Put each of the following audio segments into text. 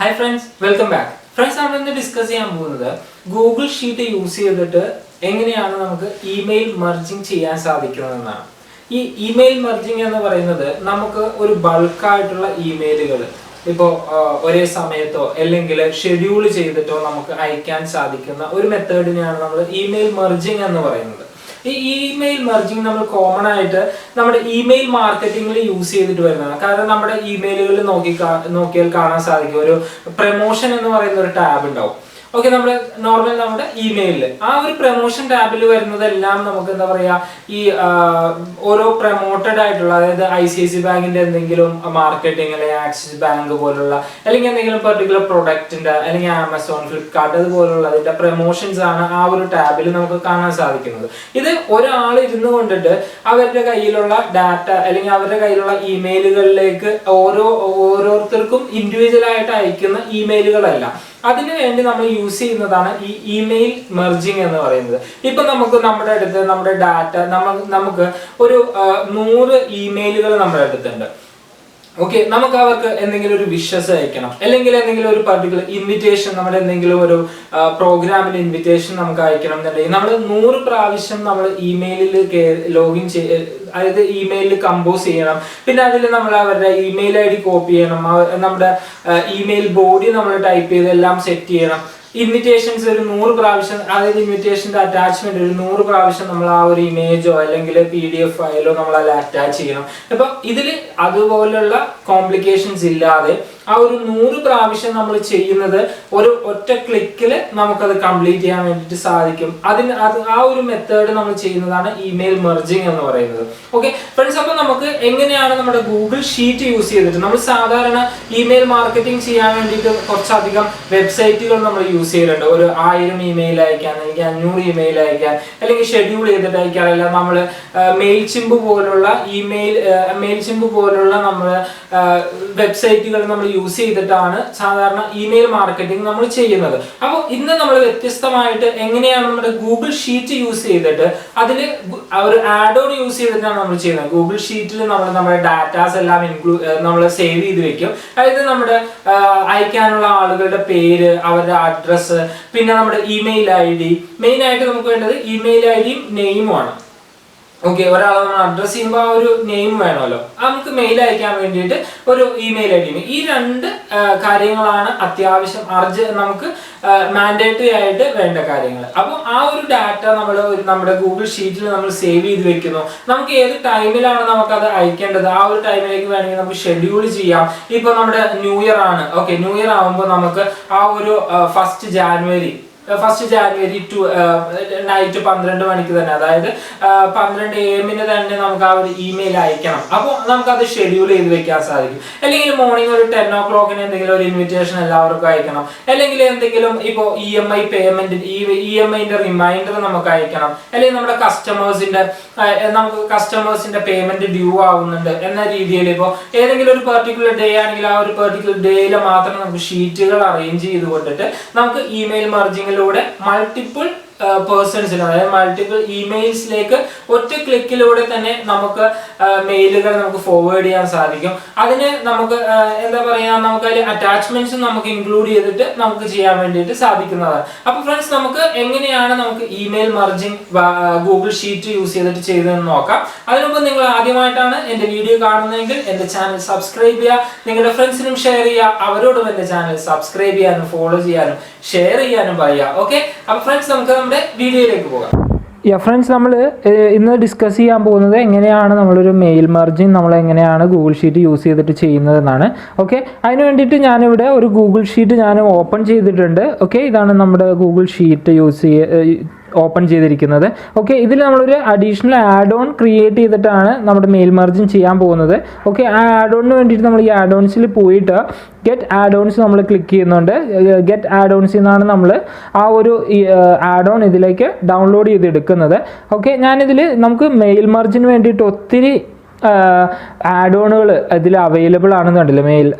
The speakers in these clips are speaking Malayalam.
Hi friends, welcome back. Friends, we are discussing Google Sheet use email merging. This email merging is a bulk email. One schedule method email merging. Email merging is common email marketing use email promotion tab. Okay, normal email. Promotion tab promoted ICICI Bank marketing, Axis Bank, particular product, Amazon, Flipkart, promotions tab. This is data, email individual email. That's why we use email merging. Now, we have data, we have 100 emails. Okay, we have wishes, a particular invitation, program invitation. We have email login, email compose, email ID copy, email body type, set. Invitations are invitation attachment image or PDF file attach. This complications our 100 പ്രാവശ്യം നമ്മൾ ചെയ്യുന്നത് ഒറ്റ ക്ലിക്കിൽ നമുക്ക് അത് കംപ്ലീറ്റ് ചെയ്യാൻ വേണ്ടിയിട്ട് സാധിക്കും. ആ ഒരു മെത്തേഡ് നമ്മൾ ചെയ്യുന്നതാണ് ഇമെയിൽ മെർജിംഗ് എന്ന് പറയുന്നത്. ഓക്കേ ഫ്രണ്ട്സ്, അപ്പോൾ നമുക്ക് എങ്ങനെയാണ് നമ്മുടെ ഗൂഗിൾ ഷീറ്റ് യൂസ് ചെയ്തിട്ട് നമ്മൾ സാധാരണ ഇമെയിൽ മാർക്കറ്റിംഗ് ചെയ്യാൻ വേണ്ടിയിട്ട് കുറച്ചധികം വെബ്സൈറ്റുകൾ നമ്മൾ യൂസ് ചെയ്യുന്നുണ്ട്. ഒരു 1000 ഇമെയിൽ അയക്കാൻ, അല്ലെങ്കിൽ 500 ഇമെയിൽ അയക്കാൻ, അല്ലെങ്കിൽ ഷെഡ്യൂൾ ചെയ്തിട്ട് അയക്കാറില്ല. നമ്മൾ മെയിൽചിമ്പ് പോലുള്ള നമ്മൾ വെബ്സൈറ്റുകൾ നമ്മൾ use ചെയ്തിട്ടാണ് സാധാരണ ഇമെയിൽ മാർക്കറ്റിംഗ് നമ്മൾ ചെയ്യുന്നത്. അപ്പോൾ ഇന്ന് നമ്മൾ വ്യത്യസ്തമായിട്ട് എങ്ങനെയാണ് നമ്മുടെ ഗൂഗിൾ ഷീറ്റ് യൂസ് ചെയ്തിട്ട് അതിൽ ഒരു ആഡ് ഓൺ യൂസ് ചെയ്തിട്ടാണ് നമ്മൾ ചെയ്യുന്നത്. ഗൂഗിൾ ഷീറ്റിൽ നമ്മുടെ ഡാറ്റാസ് എല്ലാം നമ്മൾ സേവ് ചെയ്ത് വെക്കും. അതായത് നമ്മുടെ അയക്കാനുള്ള ആളുകളുടെ പേര്, അവരുടെ അഡ്രസ്സ്, പിന്നെ നമ്മുടെ ഇമെയിൽ ID. മെയിൻ ആയിട്ട് നമുക്ക് വേണ്ടത് ഇമെയിൽ IDയും നെയിമുമാണ്. ഓക്കെ, ഒരാളെ നമ്മൾ അഡ്രസ് ചെയ്യുമ്പോൾ ആ ഒരു നെയിം വേണമല്ലോ. നമുക്ക് മെയിൽ അയക്കാൻ വേണ്ടിയിട്ട് ഒരു ഇമെയിൽ ID. ഈ രണ്ട് കാര്യങ്ങളാണ് അത്യാവശ്യം നമുക്ക് മാൻഡേറ്ററി ആയിട്ട് വേണ്ട കാര്യങ്ങൾ. അപ്പോൾ ആ ഒരു ഡാറ്റ നമ്മുടെ ഗൂഗിൾ ഷീറ്റിൽ നമ്മൾ സേവ് ചെയ്ത് വെക്കുന്നു. നമുക്ക് ഏത് ടൈമിലാണ് നമുക്കത് അയക്കേണ്ടത് ആ ഒരു ടൈമിലേക്ക് വേണമെങ്കിൽ നമുക്ക് ഷെഡ്യൂൾ ചെയ്യാം. ഇപ്പോൾ നമ്മുടെ ന്യൂ ഇയർ ആണ്. ഓക്കെ, ന്യൂ ഇയർ ആകുമ്പോൾ നമുക്ക് ആ ഒരു 1st January to നൈറ്റ് 12 മണിക്ക് തന്നെ, അതായത് 12 AM തന്നെ നമുക്ക് ആ ഒരു ഇമെയിൽ അയക്കണം. അപ്പോൾ നമുക്കത് ഷെഡ്യൂൾ ചെയ്ത് വെക്കാൻ സാധിക്കും. അല്ലെങ്കിൽ മോർണിംഗ് ഒരു 10 o'clock എന്തെങ്കിലും ഒരു ഇൻവിറ്റേഷൻ എല്ലാവർക്കും അയക്കണം. അല്ലെങ്കിൽ എന്തെങ്കിലും ഇപ്പോൾ EMI പേയ്മെന്റ്, EMIന്റെ റിമൈൻഡർ നമുക്ക് അയക്കണം. അല്ലെങ്കിൽ നമ്മുടെ കസ്റ്റമേഴ്സിന്റെ പേയ്മെന്റ് ഡ്യൂ ആവുന്നുണ്ട് എന്ന രീതിയിൽ ഇപ്പോൾ ഏതെങ്കിലും ഒരു പെർട്ടിക്കുലർ ഡേ ആണെങ്കിൽ ആ ഒരു പെർട്ടിക്കുലർ ഡേയിൽ മാത്രം നമുക്ക് ഷീറ്റുകൾ അറേഞ്ച് ചെയ്ത് കൊണ്ടിട്ട് നമുക്ക് ഇമെയിൽ മർജിംഗ് multiple പേഴ്സൺസിന്, അതായത് മൾട്ടിപ്പിൾ ഇമെയിൽസിലേക്ക് ഒറ്റ ക്ലിക്കിലൂടെ തന്നെ നമുക്ക് മെയിലുകൾ നമുക്ക് ഫോർവേഡ് ചെയ്യാൻ സാധിക്കും. അതിന് നമുക്ക് എന്താ പറയുക, നമുക്ക് അതിൽ അറ്റാച്ച്മെന്റ്സും നമുക്ക് ഇൻക്ലൂഡ് ചെയ്തിട്ട് നമുക്ക് ചെയ്യാൻ വേണ്ടിയിട്ട് സാധിക്കുന്നതാണ്. അപ്പോൾ ഫ്രണ്ട്സ്, നമുക്ക് എങ്ങനെയാണ് നമുക്ക് ഇമെയിൽ മർജിംഗ് ഗൂഗിൾ ഷീറ്റ് യൂസ് ചെയ്തിട്ട് ചെയ്തതെന്ന് നോക്കാം. അതിനുമുമ്പ് നിങ്ങൾ ആദ്യമായിട്ടാണ് എൻ്റെ വീഡിയോ കാണുന്നതെങ്കിൽ എൻ്റെ ചാനൽ സബ്സ്ക്രൈബ് ചെയ്യുക, നിങ്ങളുടെ ഫ്രണ്ട്സിനും ഷെയർ ചെയ്യുക, അവരോടും എൻ്റെ ചാനൽ സബ്സ്ക്രൈബ് ചെയ്യാനും ഫോളോ ചെയ്യാനും ഷെയർ ചെയ്യാനും പറയുക. ഓക്കെ, അപ്പോൾ ഫ്രണ്ട്സ്, നമുക്ക് നമ്മുടെ വീഡിയോയിലേക്ക് പോകാം. ഫ്രണ്ട്സ്, നമ്മൾ ഇന്ന് ഡിസ്കസ് ചെയ്യാൻ പോകുന്നത് എങ്ങനെയാണ് നമ്മളൊരു മെയിൽ മെർജിംഗ് നമ്മൾ എങ്ങനെയാണ് ഗൂഗിൾ ഷീറ്റ് യൂസ് ചെയ്തിട്ട് ചെയ്യുന്നതെന്നാണ്. ഓക്കെ, അതിന് വേണ്ടിയിട്ട് ഞാനിവിടെ ഒരു ഗൂഗിൾ ഷീറ്റ് ഞാൻ ഓപ്പൺ ചെയ്തിട്ടുണ്ട്. ഓക്കെ, ഇതാണ് നമ്മുടെ ഗൂഗിൾ ഷീറ്റ് ഓപ്പൺ ചെയ്തിരിക്കുന്നത്. ഓക്കെ, ഇതിൽ നമ്മളൊരു അഡീഷണൽ ആഡ് ഓൺ ക്രിയേറ്റ് ചെയ്തിട്ടാണ് നമ്മുടെ മെയിൽ മെർജിംഗ് ചെയ്യാൻ പോകുന്നത്. ഓക്കെ, ആ ആഡ് ഓണിന് വേണ്ടിയിട്ട് നമ്മൾ ഈ ആഡ് ഓൺസിൽ പോയിട്ട് ഗെറ്റ് ആഡ് ഓൺസ് നമ്മൾ ക്ലിക്ക് ചെയ്യുന്നുണ്ട്. ഗെറ്റ് ആഡ് ഓൺസിൽ നിന്നാണ് നമ്മൾ ആ ഒരു ആഡ് ഓൺ ഇതിലേക്ക് ഡൗൺലോഡ് ചെയ്തെടുക്കുന്നത്. ഓക്കെ, ഞാനിതിൽ നമുക്ക് മെയിൽ മെർജിന് വേണ്ടിയിട്ട് ഒത്തിരി ആഡ് ഓണുകൾ ഇതിൽ അവൈലബിൾ ആണെന്നുണ്ടല്ലോ,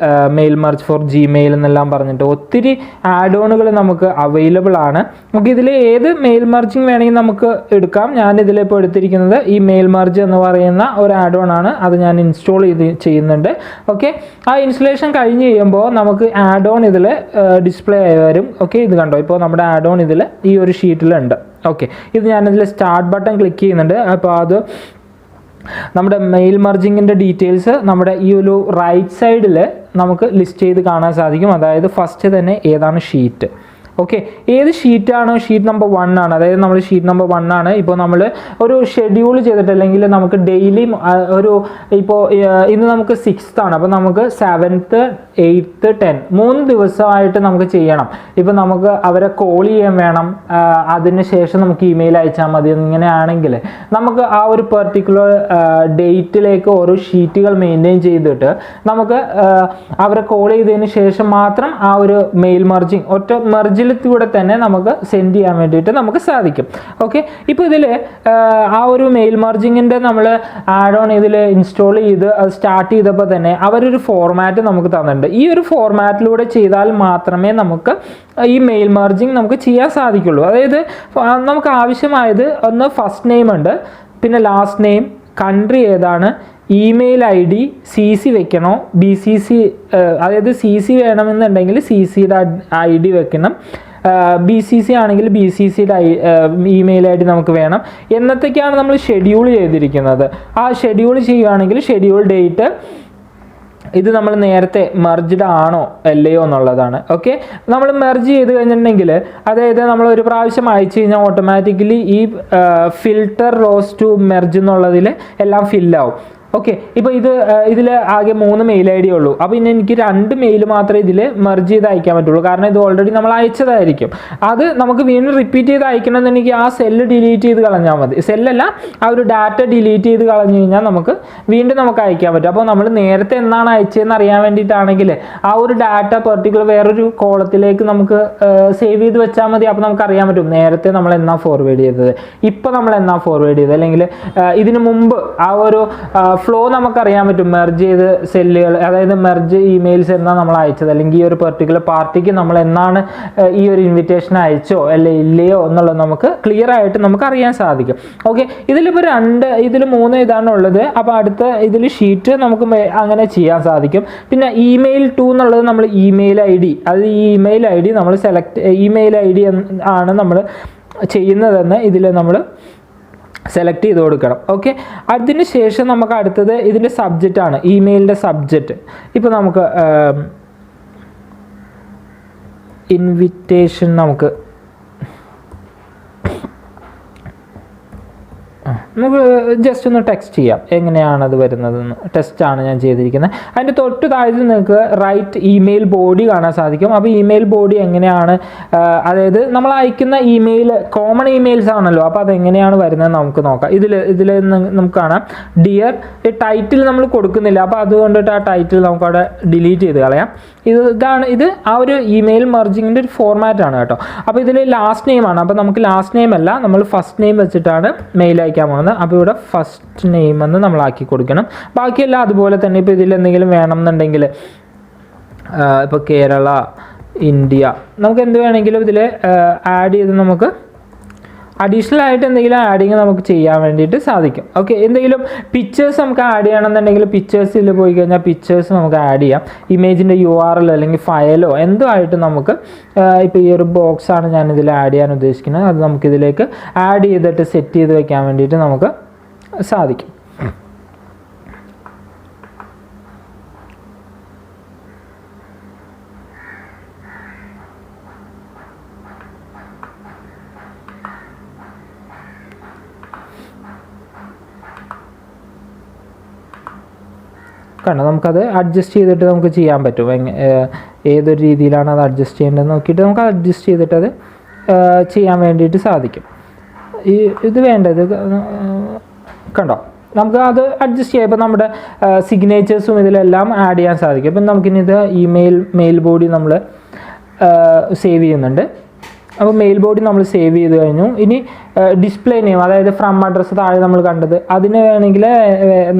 മെയിൽ മെർജ് ഫോർ ജിമെയിൽ എന്നെല്ലാം പറഞ്ഞിട്ട് ഒത്തിരി ആഡ് ഓണുകൾ നമുക്ക് അവൈലബിൾ ആണ്. നമുക്ക് ഇതിൽ ഏത് മെയിൽ മെർജിങ് വേണമെങ്കിൽ നമുക്ക് എടുക്കാം. ഞാൻ ഇതിലിപ്പോൾ എടുത്തിരിക്കുന്നത് ഈ മെയിൽ മെർജ് എന്ന് പറയുന്ന ഒരു ആഡ് ഓൺ ആണ്. അത് ഞാൻ ഇൻസ്റ്റാൾ ചെയ്യുന്നുണ്ട്. ഓക്കെ, ആ ഇൻസ്റ്റലേഷൻ കഴിഞ്ഞ് കഴിയുമ്പോൾ നമുക്ക് ആഡ് ഓൺ ഇതിൽ ഡിസ്പ്ലേ ആയി വരും. ഓക്കെ, ഇത് കണ്ടോ, ഇപ്പോൾ നമ്മുടെ ആഡ് ഓൺ ഇതിൽ ഈ ഒരു ഷീറ്റിലുണ്ട്. ഓക്കെ, ഇത് ഞാനിതിൽ സ്റ്റാർട്ട് ബട്ടൺ ക്ലിക്ക് ചെയ്യുന്നുണ്ട്. അപ്പോൾ അത് നമ്മുടെ മെയിൽ മെർജിങ്ങിൻ്റെ ഡീറ്റെയിൽസ് നമ്മുടെ ഈ ഒരു റൈറ്റ് സൈഡിൽ നമുക്ക് ലിസ്റ്റ് ചെയ്ത് കാണാൻ സാധിക്കും. അതായത് ഫസ്റ്റ് തന്നെ ഏതാണ് ഷീറ്റ്. ഓക്കെ, ഏത് ഷീറ്റാണോ, ഷീറ്റ് നമ്പർ 1 ആണ്. അതായത് നമ്മൾ ഷീറ്റ് നമ്പർ 1 ആണ്. ഇപ്പോൾ നമ്മൾ ഒരു ഷെഡ്യൂൾ ചെയ്തിട്ട് അല്ലെങ്കിൽ നമുക്ക് ഡെയിലി ഒരു ഇപ്പോൾ ഇന്ന് നമുക്ക് 6th ആണ്. അപ്പോൾ നമുക്ക് 7th 8th 10 3 ദിവസമായിട്ട് നമുക്ക് ചെയ്യണം. ഇപ്പോൾ നമുക്ക് അവരെ കോൾ ചെയ്യാൻ വേണം, അതിന് ശേഷം നമുക്ക് ഇമെയിൽ അയച്ചാൽ മതി. ഇങ്ങനെയാണെങ്കിൽ നമുക്ക് ആ ഒരു പെർട്ടിക്കുലർ ഡേറ്റിലേക്ക് ഓരോ ഷീറ്റുകൾ മെയിൻറ്റെയിൻ ചെയ്തിട്ട് നമുക്ക് അവരെ കോൾ ചെയ്തതിന് ശേഷം മാത്രം ആ ഒരു മെയിൽ മെർജിങ് ഒറ്റ മെർജിൽ കൂടെ തന്നെ നമുക്ക് സെൻഡ് ചെയ്യാൻ വേണ്ടിയിട്ട് നമുക്ക് സാധിക്കും. ഓക്കെ, ഇപ്പോൾ ഇതിൽ ആ ഒരു മെയിൽ മെർജിങ്ങിൻ്റെ നമ്മൾ ആഡ് ഓൺ ഇതിൽ ഇൻസ്റ്റാൾ ചെയ്ത് അത് സ്റ്റാർട്ട് ചെയ്തപ്പോൾ തന്നെ അവരൊരു ഫോർമാറ്റ് നമുക്ക് തന്നിട്ടുണ്ട്. ഈ ഒരു ഫോർമാറ്റിലൂടെ ചെയ്താൽ മാത്രമേ നമുക്ക് ഈ മെയിൽ മെർജിങ് നമുക്ക് ചെയ്യാൻ സാധിക്കുള്ളൂ. അതായത് നമുക്ക് ആവശ്യമായത് ഒന്ന് ഫസ്റ്റ് നെയിം ഉണ്ട്, പിന്നെ ലാസ്റ്റ് നെയിം, കൺട്രി ഏതാണ്, email I D, C C വെക്കണോ, ബി സി സി, അതായത് സി സി വേണമെന്നുണ്ടെങ്കിൽ സി സിയുടെ ഐ ഡി വെക്കണം, ബി സി സി ആണെങ്കിൽ ബി സി സിയുടെ ഇമെയിൽ ഐ ഡി നമുക്ക് വേണം. എന്നത്തേക്കാണ് നമ്മൾ ഷെഡ്യൂൾ ചെയ്തിരിക്കുന്നത്. ആ ഷെഡ്യൂൾ ചെയ്യുകയാണെങ്കിൽ ഷെഡ്യൂൾ ഡേറ്റ് ഇത് നമ്മൾ നേരത്തെ മെർജ്ഡ് ആണോ അല്ലയോ എന്നുള്ളതാണ്. ഓക്കെ, നമ്മൾ മെർജ് ചെയ്ത് കഴിഞ്ഞിട്ടുണ്ടെങ്കിൽ അതായത് നമ്മൾ ഒരു പ്രാവശ്യം അയച്ചു കഴിഞ്ഞാൽ ഓട്ടോമാറ്റിക്കലി ഈ ഫിൽട്ടർ റോസ് ടു മെർജ് എന്നുള്ളതിൽ എല്ലാം ഫില്ലാവും. ഓക്കെ, ഇപ്പോൾ ഇതിൽ ആകെ 3 മെയിൽ ഐ ഡി ഉള്ളൂ. അപ്പോൾ ഇനി എനിക്ക് 2 മെയിൽ മാത്രമേ ഇതിൽ മെർജ് ചെയ്ത് അയക്കാൻ പറ്റുള്ളൂ. കാരണം ഇത് ഓൾറെഡി നമ്മൾ അയച്ചതായിരിക്കും. അത് നമുക്ക് വീണ്ടും റിപ്പീറ്റ് ചെയ്ത് അയക്കണമെന്നുണ്ടെങ്കിൽ ആ സെല്ല് ഡിലീറ്റ് ചെയ്ത് കളഞ്ഞാൽ മതി. സെല്ലല്ല, ആ ഒരു ഡാറ്റ ഡിലീറ്റ് ചെയ്ത് കളഞ്ഞു കഴിഞ്ഞാൽ നമുക്ക് വീണ്ടും നമുക്ക് അയക്കാൻ പറ്റും. അപ്പോൾ നമ്മൾ നേരത്തെ എന്നാണ് അയച്ചതെന്ന് അറിയാൻ വേണ്ടിയിട്ടാണെങ്കിൽ ആ ഒരു ഡാറ്റ പെർട്ടിക്കുലർ വേറൊരു കോളത്തിലേക്ക് നമുക്ക് സേവ് ചെയ്ത് വെച്ചാൽ മതി. അപ്പോൾ നമുക്ക് അറിയാൻ പറ്റും നേരത്തെ നമ്മൾ എന്നാ ഫോർവേഡ് ചെയ്തത്, ഇപ്പോൾ നമ്മൾ എന്നാ ഫോർവേഡ് ചെയ്തത്, അല്ലെങ്കിൽ ഇതിന് മുമ്പ് ആ ഒരു ഫ്ലോ നമുക്കറിയാൻ പറ്റും. മെർജ് ചെയ്ത് സെല്ലുകൾ, അതായത് മെർജ് ഇമെയിൽസ് എന്നാണ് നമ്മൾ അയച്ചത്, അല്ലെങ്കിൽ ഈ ഒരു പെർട്ടിക്കുലർ പാർട്ടിക്ക് നമ്മൾ എന്നാണ് ഈ ഒരു ഇൻവിറ്റേഷൻ അയച്ചോ അല്ലെ ഇല്ലയോ എന്നുള്ളത് നമുക്ക് ക്ലിയർ ആയിട്ട് നമുക്ക് അറിയാൻ സാധിക്കും. ഓക്കെ, ഇതിലിപ്പോൾ 3 ഇതാണ് ഉള്ളത്. അപ്പോൾ അടുത്ത ഇതിൽ ഷീറ്റ് നമുക്ക് അങ്ങനെ ചെയ്യാൻ സാധിക്കും. പിന്നെ ഇമെയിൽ 2 എന്നുള്ളത് നമ്മൾ ഇമെയിൽ ഐ ഡി, അത് ഈ ഇമെയിൽ ഐ ഡി നമ്മൾ ഇമെയിൽ ഐ ഡി ആണ് നമ്മൾ ചെയ്യുന്നതെന്ന് ഇതിൽ നമ്മൾ സെലക്ട് ചെയ്ത് കൊടുക്കണം. ഓക്കെ, അതിന് ശേഷം നമുക്ക് അടുത്തത് ഇതിൻ്റെ സബ്ജക്റ്റ് ആണ്, ഇമെയിലിൻ്റെ സബ്ജക്റ്റ്. ഇപ്പോൾ നമുക്ക് ഇൻവിറ്റേഷൻ നമുക്ക് ജസ്റ്റ് ഒന്ന് ടെക്സ്റ്റ് ചെയ്യാം എങ്ങനെയാണത് വരുന്നതെന്ന്. ടെസ്റ്റാണ് ഞാൻ ചെയ്തിരിക്കുന്നത്. അതിൻ്റെ തൊട്ട് താഴെ നിങ്ങൾക്ക് റൈറ്റ് ഇമെയിൽ ബോഡി കാണാൻ സാധിക്കും. അപ്പോൾ ഇമെയിൽ ബോഡി എങ്ങനെയാണ്, അതായത് നമ്മൾ അയക്കുന്ന ഇമെയിൽ കോമൺ ഇമെയിൽസ് ആണല്ലോ, അപ്പോൾ അതെങ്ങനെയാണ് വരുന്നത് നമുക്ക് നോക്കാം. ഇതിൽ നമുക്ക് കാണാം ഡിയർ, ടൈറ്റിൽ നമ്മൾ കൊടുക്കുന്നില്ല. അപ്പോൾ അതുകൊണ്ടിട്ട് ആ ടൈറ്റിൽ നമുക്കവിടെ ഡിലീറ്റ് ചെയ്ത് കളയാം. ഇത് ആ ഒരു ഇമെയിൽ മെർജിങ്ങിൻ്റെ ഒരു ഫോർമാറ്റാണ് കേട്ടോ. അപ്പോൾ ഇതിൽ ലാസ്റ്റ് നെയിം ആണ്. അപ്പോൾ നമുക്ക് ലാസ്റ്റ് നെയിം അല്ല, നമ്മൾ ഫസ്റ്റ് നെയിം വെച്ചിട്ടാണ് മെയിൽ അയക്കാൻ പോകുന്നത്. അപ്പോൾ ഇവിടെ ഫസ്റ്റ് നെയിം എന്ന് നമ്മളാക്കി കൊടുക്കണം. ബാക്കിയെല്ലാം അതുപോലെ തന്നെ. ഇപ്പോൾ ഇതിൽ എന്തെങ്കിലും വേണമെന്നുണ്ടെങ്കിൽ ഇപ്പോൾ കേരള, ഇന്ത്യ, നമുക്ക് എന്ത് വേണമെങ്കിലും ഇതിൽ ആഡ് ചെയ്ത് നമുക്ക് അഡീഷണൽ ആയിട്ട് എന്തെങ്കിലും ആഡിങ് നമുക്ക് ചെയ്യാൻ വേണ്ടിയിട്ട് സാധിക്കും. ഓക്കെ, എന്തെങ്കിലും പിക്ചേഴ്സ് നമുക്ക് ആഡ് ചെയ്യണമെന്നുണ്ടെങ്കിൽ പിക്ചേഴ്സിൽ പോയി കഴിഞ്ഞാൽ പിക്ചേഴ്സ് നമുക്ക് ആഡ് ചെയ്യാം. ഇമേജിൻ്റെ URL അല്ലെങ്കിൽ ഫയലോ എന്തോ ആയിട്ട് നമുക്ക് ഇപ്പോൾ ഈ ഒരു ബോക്സാണ് ഞാനിതിൽ ആഡ് ചെയ്യാൻ ഉദ്ദേശിക്കുന്നത്. അത് നമുക്കിതിലേക്ക് ആഡ് ചെയ്തിട്ട് സെറ്റ് ചെയ്ത് വെക്കാൻ വേണ്ടിയിട്ട് നമുക്ക് സാധിക്കും. കണ്ടോ, നമുക്കത് അഡ്ജസ്റ്റ് ചെയ്തിട്ട് നമുക്ക് ചെയ്യാൻ പറ്റും. ഏതൊരു രീതിയിലാണ് അത് അഡ്ജസ്റ്റ് ചെയ്യേണ്ടതെന്ന് നോക്കിയിട്ട് നമുക്ക് അഡ്ജസ്റ്റ് ചെയ്തിട്ട് അത് ചെയ്യാൻ വേണ്ടിയിട്ട് സാധിക്കും. ഇത് വേണ്ടത് കണ്ടോ, നമുക്ക് അത് അഡ്ജസ്റ്റ് ചെയ്യാം. ഇപ്പോൾ നമ്മുടെ സിഗ്നേച്ചേഴ്സും ഇതിലെല്ലാം ആഡ് ചെയ്യാൻ സാധിക്കും. ഇപ്പം നമുക്കിനി ഇത് മെയിൽ ബോഡി നമ്മൾ സേവ് ചെയ്യുന്നുണ്ട്. അപ്പോൾ മെയിൽ ബോഡി നമ്മൾ സേവ് ചെയ്ത് കഴിഞ്ഞു. ഇനി ഡിസ്പ്ലേ നെയിം, അതായത് ഫ്രം അഡ്രസ്സ് താഴെ നമ്മൾ കണ്ടത്, അതിന് വേണമെങ്കിൽ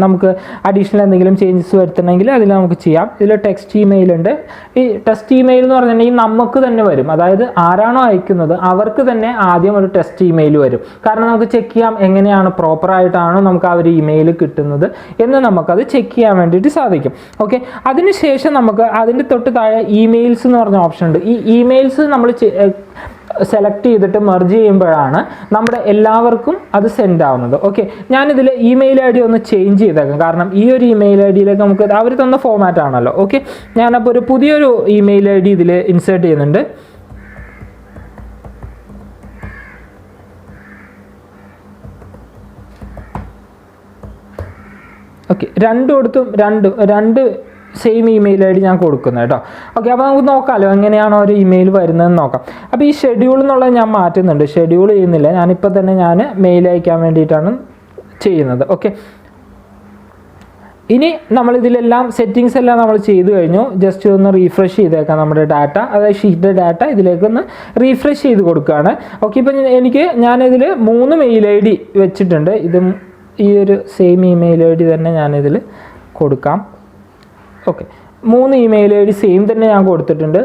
നമുക്ക് അഡീഷണൽ എന്തെങ്കിലും ചേഞ്ചസ് വരുത്തണമെങ്കിൽ അതിൽ നമുക്ക് ചെയ്യാം. ഇതിൽ ടെക്സ്റ്റ് ഇമെയിൽ ഉണ്ട്. ഈ ടെസ്റ്റ് ഇമെയിൽ എന്ന് പറഞ്ഞിട്ടുണ്ടെങ്കിൽ നമുക്ക് തന്നെ വരും, അതായത് ആരാണോ അയക്കുന്നത് അവർക്ക് തന്നെ ആദ്യം ഒരു ടെസ്റ്റ് ഇമെയിൽ വരും. കാരണം നമുക്ക് ചെക്ക് ചെയ്യാം എങ്ങനെയാണ് പ്രോപ്പറായിട്ടാണോ നമുക്ക് ആ ഒരു ഇമെയിൽ കിട്ടുന്നത് എന്ന് നമുക്കത് ചെക്ക് ചെയ്യാൻ വേണ്ടിയിട്ട് സാധിക്കും. ഓക്കെ, അതിനുശേഷം നമുക്ക് അതിൻ്റെ തൊട്ട് താഴെ ഇമെയിൽസ് എന്ന് പറഞ്ഞ ഓപ്ഷൻ ഉണ്ട്. ഈ ഇമെയിൽസ് നമ്മൾ സെലക്ട് ചെയ്തിട്ട് മെർജ് ചെയ്യുമ്പോഴാണ് നമ്മുടെ എല്ലാവർക്കും അത് സെൻഡ് ആവുന്നത്. ഓക്കെ, ഞാനിതിൽ ഇമെയിൽ ഐ ഡി ഒന്ന് ചേഞ്ച് ചെയ്തേക്കാം, കാരണം ഈ ഒരു ഇമെയിൽ ഐ ഡിയിലേക്ക് നമുക്ക് അവർ തന്ന ഫോമാറ്റ് ആണല്ലോ. ഓക്കെ, ഞാനപ്പോൾ ഒരു പുതിയൊരു ഇമെയിൽ ഐ ഡി ഇതിൽ ഇൻസേർട്ട് ചെയ്യുന്നുണ്ട്. ഓക്കെ, രണ്ടിടത്തും രണ്ട് സെയിം ഇമെയിൽ ഐ ഡി ഞാൻ കൊടുക്കുന്നത് കേട്ടോ. ഓക്കെ, അപ്പോൾ നമുക്ക് നോക്കാമല്ലോ എങ്ങനെയാണോ ഒരു ഇമെയിൽ വരുന്നതെന്ന് നോക്കാം. അപ്പോൾ ഈ ഷെഡ്യൂൾ എന്നുള്ളത് ഞാൻ മാറ്റുന്നുണ്ട്, ഷെഡ്യൂൾ ചെയ്യുന്നില്ല. ഞാനിപ്പോൾ തന്നെ ഞാൻ മെയിൽ അയക്കാൻ വേണ്ടിയിട്ടാണ് ചെയ്യുന്നത്. ഓക്കെ, ഇനി നമ്മളിതിലെല്ലാം സെറ്റിങ്സ് എല്ലാം നമ്മൾ ചെയ്ത് കഴിഞ്ഞു. ജസ്റ്റ് ഒന്ന് റീഫ്രഷ് ചെയ്തേക്കാം നമ്മുടെ ഡാറ്റ, അതായത് ഷീറ്റ് ഡാറ്റ ഇതിലേക്കൊന്ന് റീഫ്രഷ് ചെയ്ത് കൊടുക്കുകയാണ്. ഓക്കെ, ഇപ്പം ഞാനിതിൽ 3 മെയിൽ ഐ ഡി വെച്ചിട്ടുണ്ട്. ഇത് ഈ ഒരു സെയിം ഇമെയിൽ ഐ ഡി തന്നെ ഞാനിതിൽ കൊടുക്കാം. Okay, 3 email I D same തന്നെ ഞാൻ കൊടുത്തിട്ടുണ്ട്.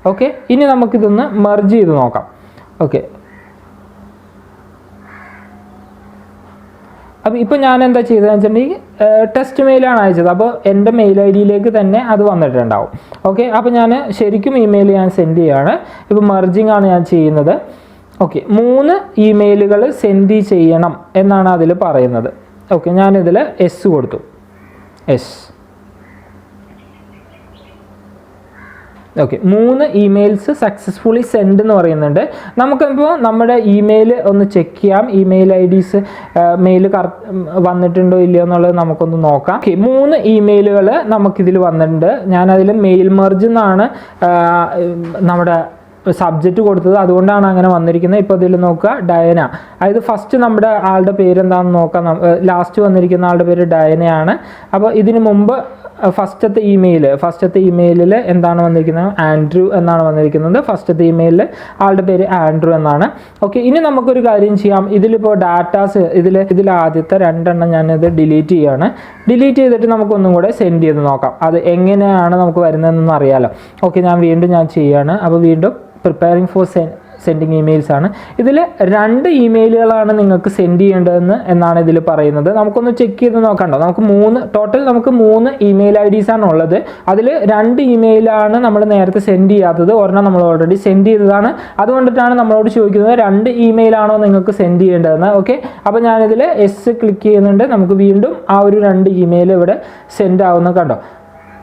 ഓക്കെ, ഇനി നമുക്കിതൊന്ന് മെർജ് ചെയ്ത് നോക്കാം. ഓക്കെ, അപ്പോൾ ഇപ്പോൾ ഞാൻ എന്താ ചെയ്തതെന്ന് വെച്ചിട്ടുണ്ടെങ്കിൽ ടെസ്റ്റ് മെയിലാണ് അയച്ചത്, അപ്പോൾ എൻ്റെ മെയിൽ ഐ ഡിയിലേക്ക് തന്നെ അത് വന്നിട്ടുണ്ടാവും. ഓക്കെ, അപ്പോൾ ഞാൻ ശരിക്കും ഇമെയിൽ ഞാൻ സെൻഡ് ചെയ്യുകയാണ്. ഇപ്പോൾ മെർജിങ് ആണ് ഞാൻ ചെയ്യുന്നത്. ഓക്കെ, 3 ഇമെയിലുകൾ സെൻഡ് ചെയ്യണം എന്നാണ് അതിൽ പറയുന്നത്. ഓക്കെ, ഞാനിതിൽ എസ് കൊടുത്തു. S. Okay, 3 emails successfully send എന്ന് പറയുന്നുണ്ട്. നമുക്കിപ്പോൾ നമ്മുടെ ഇമെയിൽ ഒന്ന് ചെക്ക് ചെയ്യാം, ഇമെയിൽ ഐ ഡീസ് മെയിൽ വന്നിട്ടുണ്ടോ ഇല്ലയോ എന്നുള്ളത് നമുക്കൊന്ന് നോക്കാം. ഓക്കെ, 3 ഇമെയിലുകൾ നമുക്കിതിൽ വന്നിട്ടുണ്ട്. ഞാനതിൽ മെയിൽ മെർജ് എന്നാണ് നമ്മുടെ സബ്ജക്റ്റ് കൊടുത്തത്, അതുകൊണ്ടാണ് അങ്ങനെ വന്നിരിക്കുന്നത്. ഇപ്പോൾ ഇതിൽ നോക്കുക, ഡയന, അതായത് ഫസ്റ്റ് നമ്മുടെ ആളുടെ പേര് എന്താണെന്ന് നോക്കാം. ലാസ്റ്റ് വന്നിരിക്കുന്ന ആളുടെ പേര് ഡയനയാണ്. അപ്പോൾ ഇതിന് മുമ്പ് ഫസ്റ്റത്തെ ഇമെയിലിൽ എന്താണ് വന്നിരിക്കുന്നത്? ആൻഡ്രൂ എന്നാണ് വന്നിരിക്കുന്നത്. ഫസ്റ്റത്തെ ഇമെയിലിൽ ആളുടെ പേര് ആൻഡ്രൂ എന്നാണ്. ഓക്കെ, ഇനി നമുക്കൊരു കാര്യം ചെയ്യാം. ഇതിലിപ്പോൾ ഡാറ്റാസ് ഇതിൽ ആദ്യത്തെ 2 എണ്ണം ഞാനിത് ഡിലീറ്റ് ചെയ്യുകയാണ്. ഡിലീറ്റ് ചെയ്തിട്ട് നമുക്കൊന്നും കൂടെ സെൻഡ് ചെയ്ത് നോക്കാം, അത് എങ്ങനെയാണ് നമുക്ക് വരുന്നതെന്ന് അറിയാമല്ലോ. ഓക്കെ, ഞാൻ ചെയ്യുകയാണ്. അപ്പോൾ വീണ്ടും പ്രിപ്പയറിംഗ് ഫോർ സെൻഡിങ് ഇമെയിൽസ് ആണ്. ഇതിൽ 2 ഇമെയിലുകളാണ് നിങ്ങൾക്ക് സെൻഡ് ചെയ്യേണ്ടതെന്ന് എന്നാണ് ഇതിൽ പറയുന്നത്. നമുക്കൊന്ന് ചെക്ക് ചെയ്ത് നോക്കണ്ടോ. നമുക്ക് 3 ഇമെയിൽ ഐ ഡീസ് ആണ് ഉള്ളത്. അതിൽ 2 ഇമെയിലാണ് നമ്മൾ നേരത്തെ സെൻഡ് ചെയ്യാത്തത്, ഒരെണ്ണം നമ്മൾ ഓൾറെഡി സെൻഡ് ചെയ്തതാണ്. അതുകൊണ്ടിട്ടാണ് നമ്മളോട് ചോദിക്കുന്നത് 2 ഇമെയിലാണോ നിങ്ങൾക്ക് സെൻഡ് ചെയ്യേണ്ടതെന്ന്. ഓക്കെ, അപ്പോൾ ഞാനിതിൽ എസ് ക്ലിക്ക് ചെയ്യുന്നുണ്ട്. നമുക്ക് വീണ്ടും ആ ഒരു 2 ഇമെയിൽ ഇവിടെ സെൻഡ് ആവുന്നത് കണ്ടോ.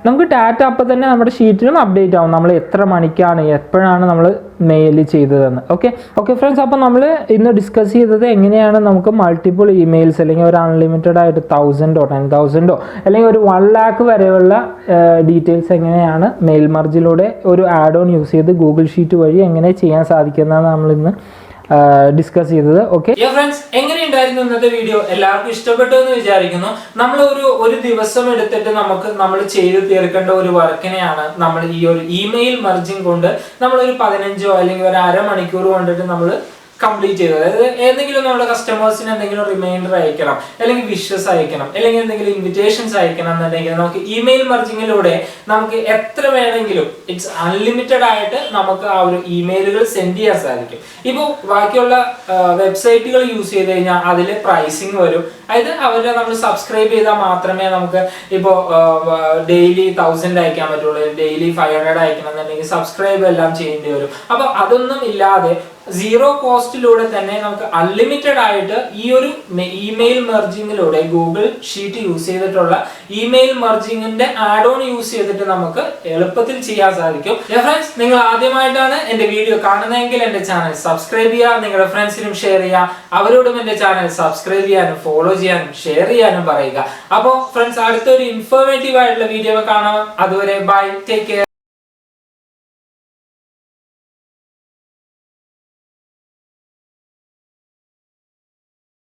നമുക്ക് ഡാറ്റ അപ്പോൾ തന്നെ നമ്മുടെ ഷീറ്റിലും അപ്ഡേറ്റ് ആവും, നമ്മൾ എത്ര മണിക്കാണ് എപ്പോഴാണ് നമ്മൾ മെയിൽ ചെയ്തതെന്ന്. ഓക്കെ ഫ്രണ്ട്സ്, അപ്പോൾ നമ്മൾ ഇന്ന് ഡിസ്കസ് ചെയ്തത് എങ്ങനെയാണ് നമുക്ക് മൾട്ടിപ്പിൾ ഇമെയിൽസ്, അല്ലെങ്കിൽ ഒരു അൺലിമിറ്റഡ് ആയിട്ട് 1000 10,000 അല്ലെങ്കിൽ ഒരു 1 lakh വരെയുള്ള ഡീറ്റെയിൽസ് എങ്ങനെയാണ് മെയിൽ മർജിലൂടെ ഒരു ആഡ് ഓൺ യൂസ് ചെയ്ത് ഗൂഗിൾ ഷീറ്റ് വഴി എങ്ങനെ ചെയ്യാൻ സാധിക്കുന്നതാണ് നമ്മളിന്ന് ഡിസ്കസ് ചെയ്തത്. ഓക്കെ ഫ്രണ്ട്സ്, എങ്ങനെയുണ്ടായിരുന്നു ഇന്നത്തെ വീഡിയോ? എല്ലാവർക്കും ഇഷ്ടപ്പെട്ടു എന്ന് വിചാരിക്കുന്നു. നമ്മൾ ഒരു ദിവസം എടുത്തിട്ട് നമ്മൾ ചെയ്ത് തീർക്കേണ്ട ഒരു വർക്കിനെയാണ് നമ്മൾ ഈ ഒരു ഇമെയിൽ മെർജിങ് കൊണ്ട് നമ്മൾ ഒരു 15 അല്ലെങ്കിൽ ഒരു അരമണിക്കൂർ കൊണ്ടിട്ട് നമ്മൾ കംപ്ലീറ്റ് ചെയ്തത്. അതായത് ഏതെങ്കിലും നമ്മുടെ കസ്റ്റമേഴ്സിന് എന്തെങ്കിലും റിമൈൻഡർ അയക്കണം, അല്ലെങ്കിൽ വിഷസ് അയക്കണം, അല്ലെങ്കിൽ എന്തെങ്കിലും ഇൻവിറ്റേഷൻസ് അയക്കണം എന്നുണ്ടെങ്കിൽ നമുക്ക് ഇമെയിൽ മെർജിങ്ങിലൂടെ നമുക്ക് എത്ര വേണമെങ്കിലും ഇറ്റ്സ് അൺലിമിറ്റഡ് ആയിട്ട് നമുക്ക് ആ ഒരു ഇമെയിലുകൾ സെൻഡ് ചെയ്യാൻ സാധിക്കും. ഇപ്പോൾ ബാക്കിയുള്ള വെബ്സൈറ്റുകൾ യൂസ് ചെയ്ത് കഴിഞ്ഞാൽ അതിൽ പ്രൈസിങ് വരും. അതായത് അവരെ നമ്മൾ സബ്സ്ക്രൈബ് ചെയ്താൽ മാത്രമേ നമുക്ക് ഇപ്പോൾ ഡെയിലി 1000 അയക്കാൻ പറ്റുള്ളൂ, ഡെയിലി 500 അയക്കണം എന്നുണ്ടെങ്കിൽ സബ്സ്ക്രൈബ് എല്ലാം ചെയ്യേണ്ടി വരും. അപ്പോൾ അതൊന്നും ഇല്ലാതെ 0 കോസ്റ്റിലൂടെ തന്നെ നമുക്ക് അൺലിമിറ്റഡ് ആയിട്ട് ഈ ഒരു ഇമെയിൽ മെർജിങ്ങിലൂടെ ഗൂഗിൾ ഷീറ്റ് യൂസ് ചെയ്തിട്ടുള്ള ഇമെയിൽ മെർജിങ്ങിന്റെ ആഡ് ഓൺ യൂസ് ചെയ്തിട്ട് നമുക്ക് എളുപ്പത്തിൽ ചെയ്യാൻ സാധിക്കും. ഫ്രണ്ട്സ്, നിങ്ങൾ ആദ്യമായിട്ടാണ് എന്റെ വീഡിയോ കാണുന്നതെങ്കിൽ എന്റെ ചാനൽ സബ്സ്ക്രൈബ് ചെയ്യുക, നിങ്ങളുടെ ഫ്രണ്ട്സിനും ഷെയർ ചെയ്യുക, അവരോടും എന്റെ ചാനൽ സബ്സ്ക്രൈബ് ചെയ്യാനും ഫോളോ ചെയ്യാനും ഷെയർ ചെയ്യാനും പറയുക. അപ്പോൾ ഫ്രണ്ട്സ്, അടുത്തൊരു ഇൻഫോർമേറ്റീവ് ആയിട്ടുള്ള വീഡിയോ കാണാം. അതുവരെ ബൈ, ടേക്ക് കെയർ.